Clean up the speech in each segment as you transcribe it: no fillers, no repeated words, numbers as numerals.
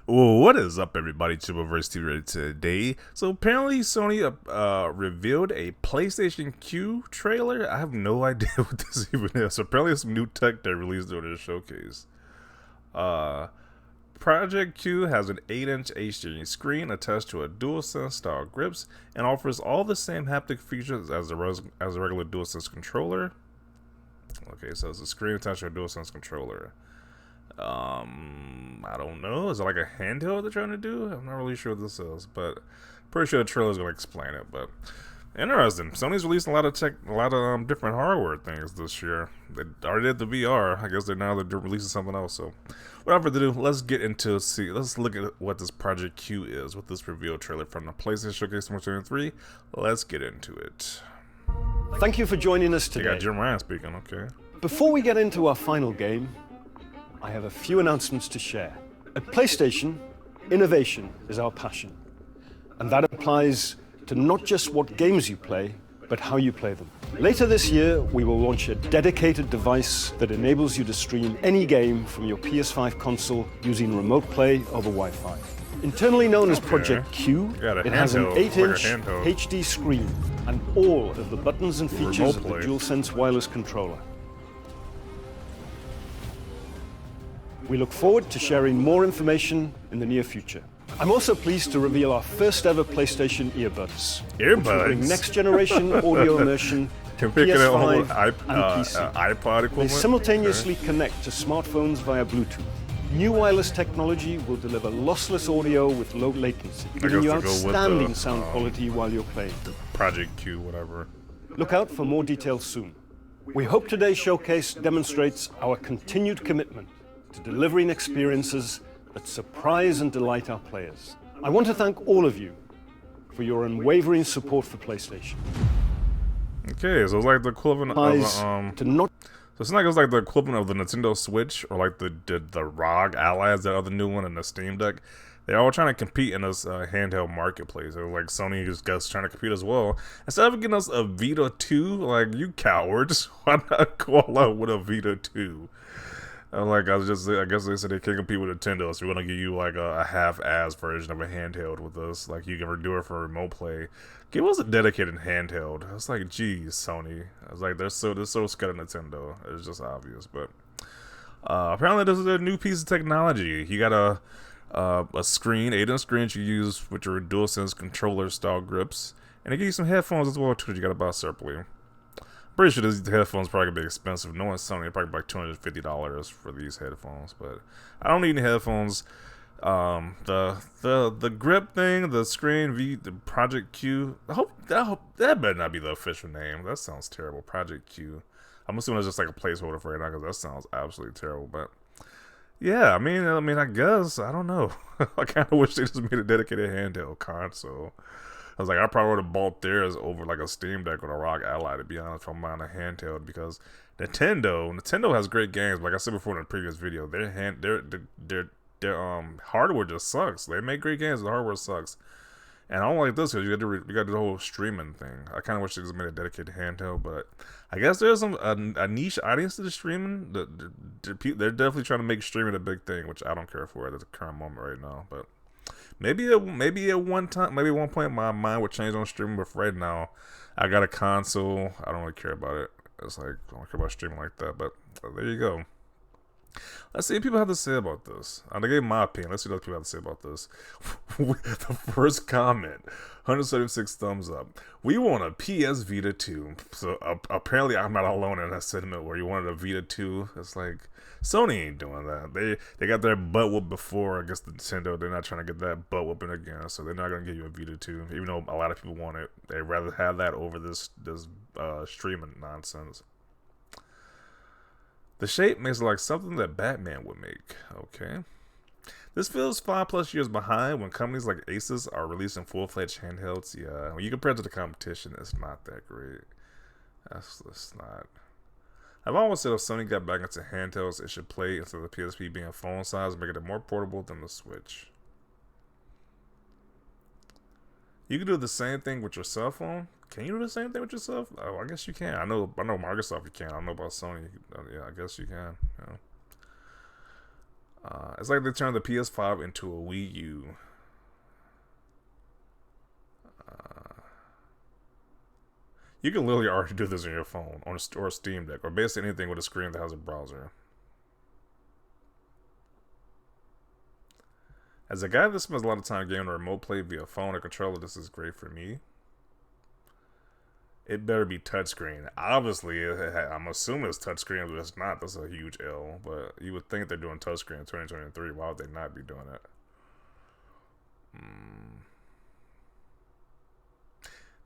Well, what is up, everybody? Chivalverse TV today. So apparently, Sony revealed a PlayStation Q trailer. I have no idea what this even is. So apparently, it's some new tech they released during this showcase. Uh, Project Q has an 8-inch HD screen attached to a DualSense style grips and offers all the same haptic features as a regular DualSense controller. Okay, so it's a screen attached to a DualSense controller. I don't know. Is it like a handheld they're trying to do? I'm not really sure what this is, but pretty sure the trailer's gonna explain it. But interesting. Sony's released a lot of different hardware things this year. They already did the VR. I guess they're releasing something else. So, without further ado, let's get into Let's look at what this Project Q is with this reveal trailer from the PlayStation Showcase 2023. Let's get into it. Thank you for joining us You today. got Jim Ryan speaking. Okay. Before we get into our final game, I have a few announcements to share. At PlayStation, innovation is our passion. And that applies to not just what games you play, but how you play them. Later this year, we will launch a dedicated device that enables you to stream any game from your PS5 console using remote play over Wi-Fi. Internally known as Project Q, it has an 8-inch HD screen and all of the buttons and features of the DualSense wireless controller. We look forward to sharing more information in the near future. I'm also pleased to reveal our first ever PlayStation earbuds. Which will bring next generation audio immersion to PS5 and PC. iPod equivalent. They simultaneously connect to smartphones via Bluetooth. New wireless technology will deliver lossless audio with low latency, giving you outstanding sound quality while you're playing. Project Q, whatever. Look out for more details soon. We hope today's showcase demonstrates our continued commitment to delivering experiences that surprise and delight our players. I want to thank all of you for your unwavering support for PlayStation. Okay, so it's like the equivalent of so it's like the equivalent of the Nintendo Switch or like the ROG Ally is that other new one and the Steam Deck. They're all trying to compete in this handheld marketplace. They're like Sony is just trying to compete as well. Instead of getting us a Vita 2, like you cowards, why not call out with a Vita 2? I guess they said they can't compete with Nintendo, so we're gonna give you like a half-ass version of a handheld with us. Like you can do it for remote play. Give us a dedicated handheld. It's like, geez, Sony. I was like, they're so scared of Nintendo. It's just obvious, but apparently this is a new piece of technology. You got a screen, 8-inch screen you use with your DualSense controller style grips, and they give you some headphones as well too. That you gotta buy separately. Pretty sure these headphones probably gonna be expensive. Knowing Sony, probably like $250 for these headphones. But I don't need any headphones. The grip thing, the screen, the Project Q. I hope that better not be the official name. That sounds terrible. Project Q. I'm assuming it's just like a placeholder for right now because that sounds absolutely terrible. But yeah, I mean, I guess I don't know. I kind of wish they just made a dedicated handheld console. I was like, I probably would have bought theirs over like a Steam Deck or a ROG Ally, to be honest, if I'm buying a handheld, because Nintendo has great games. Like I said before in the previous video, their hardware just sucks. They make great games, the hardware sucks. And I don't like this because you got to do the whole streaming thing. I kind of wish they just made a dedicated handheld, but I guess there's a niche audience to the streaming. They're definitely trying to make streaming a big thing, which I don't care for at the current moment right now, but. Maybe at one point my mind would change on streaming, but for right now, I got a console. I don't really care about it. It's like I don't care about streaming like that. But there you go. Let's see what people have to say about this. I gave my opinion. Let's see what other people have to say about this. The first comment, 176 thumbs up. We want a PS Vita 2. So apparently I'm not alone in that sentiment where you wanted a Vita 2. It's like Sony ain't doing that. They got their butt whooped before. I guess the Nintendo, they're not trying to get that butt whooping again. So they're not going to give you a Vita 2, even though a lot of people want it. They'd rather have that over this streaming nonsense. The shape makes it like something that Batman would make. Okay. This feels 5+ years behind when companies like Asus are releasing full-fledged handhelds. Yeah, when you compare it to the competition, it's not that great. It's not. I've always said if Sony got back into handhelds, it should play instead of the PSP being phone size, making it more portable than the Switch. You can do the same thing with your cell phone. Can you do the same thing with yourself? Oh, I guess you can. I know Microsoft you can. I don't know about Sony. Yeah, I guess you can. It's like they turned the PS5 into a Wii U. You can literally already do this on your phone or a Steam Deck or basically anything with a screen that has a browser. As a guy that spends a lot of time gaming or remote play via phone or controller, this is great for me. It better be touchscreen. Obviously, I'm assuming it's touchscreen, but it's not. That's a huge L. But you would think they're doing touchscreen in 2023. Why would they not be doing it?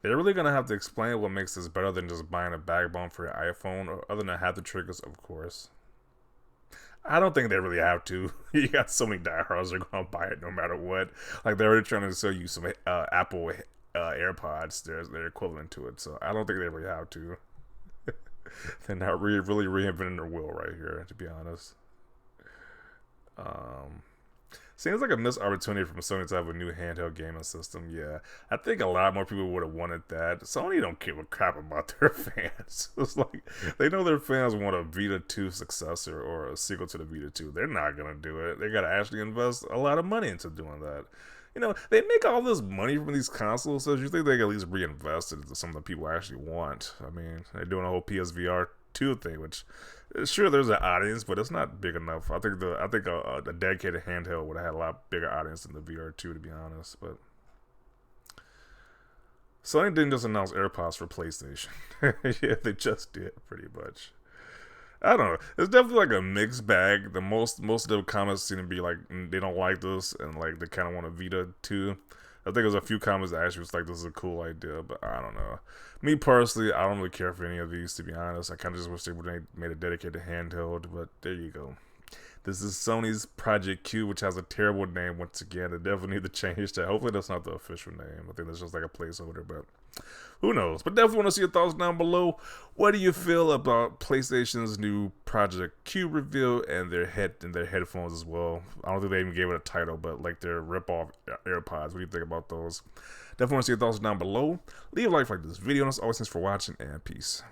They're really gonna have to explain what makes this better than just buying a backbone for your iPhone, or other than have the triggers, of course. I don't think they really have to. You got so many diehards that are gonna buy it no matter what. Like they're already trying to sell you some Apple AirPods. They're equivalent to it, so I don't think they really have to. They're not really reinventing their wheel right here, to be honest. Seems like a missed opportunity from Sony to have a new handheld gaming system. Yeah, I think a lot more people would have wanted that. Sony don't give a crap about their fans. It's like they know their fans want a Vita 2 successor or a sequel to the Vita 2. They're not gonna do it. They gotta actually invest a lot of money into doing that. You know, they make all this money from these consoles, so you think they can at least reinvest it into something that people actually want. I mean, they're doing a whole PSVR 2 thing, which sure there's an audience, but it's not big enough. I think a dedicated handheld would have had a lot bigger audience than the VR2, to be honest. But Sony didn't just announce AirPods for PlayStation. Yeah, they just did, pretty much. I don't know. It's definitely like a mixed bag. Most of the comments seem to be like they don't like this and like they kind of want a Vita 2. I think there's a few comments that actually was like, this is a cool idea, but I don't know. Me personally, I don't really care for any of these, to be honest. I kind of just wish they would have made a dedicated handheld, but there you go. This is Sony's Project Q, which has a terrible name once again. They definitely need to change that. Hopefully that's not the official name. I think that's just like a placeholder, but who knows? But definitely want to see your thoughts down below. What do you feel about PlayStation's new Project Q reveal and their headphones as well? I don't think they even gave it a title, but like their rip-off AirPods. What do you think about those? Definitely want to see your thoughts down below. Leave a like this video. And as always, thanks for watching, and peace.